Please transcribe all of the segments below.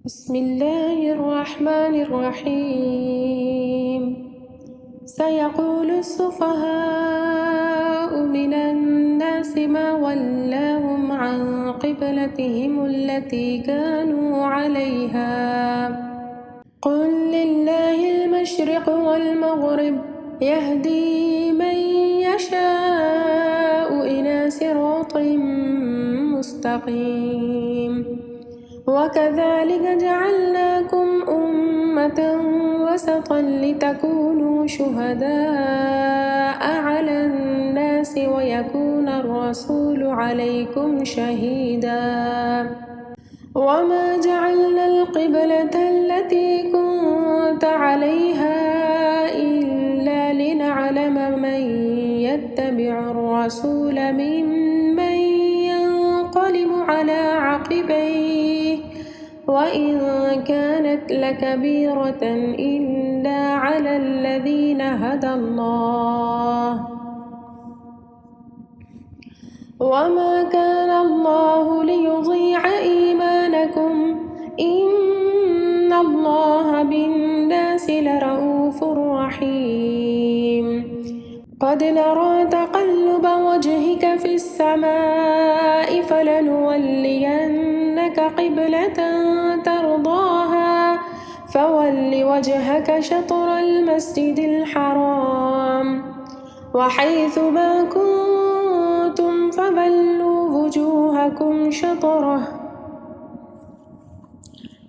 بسم الله الرحمن الرحيم. سيقول السفهاء من الناس ما ولاهم عن قبلتهم التي كانوا عليها قل لله المشرق والمغرب يهدي من يشاء إلى صراط مستقيم. وكذلك جعلناكم أمة وسطا لتكونوا شهداء على الناس ويكون الرسول عليكم شهيدا. وما جعلنا القبلة التي كنت عليها إلا لنعلم من يتبع الرسول ممن ينقلب على عقبيه وإن كانت لكبيرة إلا على الذين هدى الله. وما كان الله ليضيع إيمانكم إن الله بالناس لرءوف رحيم. قد نرى تقلب وجهك في السماء فلنولينك قبلة ترضاها فول وجهك شطر المسجد الحرام وحيث ما كنتم فولوا وجوهكم شطره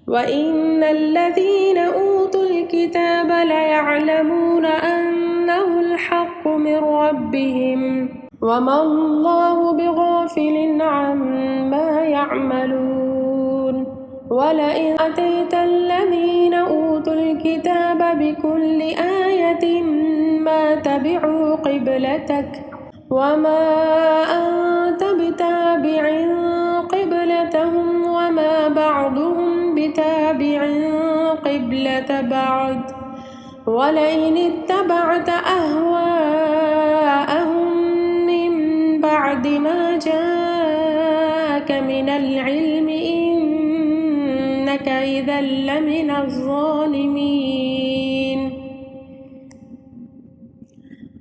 وإن الذين أوتوا الكتاب ليعلمون أنه الحق من ربهم وما الله بغافل عما يعملون. ولئن أتيت الذين أوتوا الكتاب بكل آية ما تبعوا قبلتك وما أنت بتابع قبلتهم وما بعضهم بتابع قبلة بعض. ولئن اتبعت أهواءهم من بعد ما جاءك من العلم إنك إذا لمن الظالمين.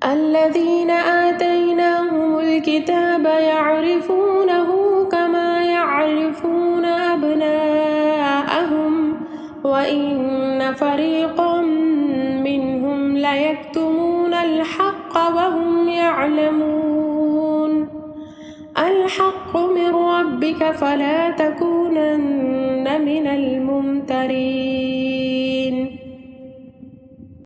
الذين آتيناهم الكتاب يعرفونه كما يعرفون أبناءهم وإن فريقا منهم ليكتمون الحق وهم يعلمون. الحق من ربك فلا تكونن من الممترين.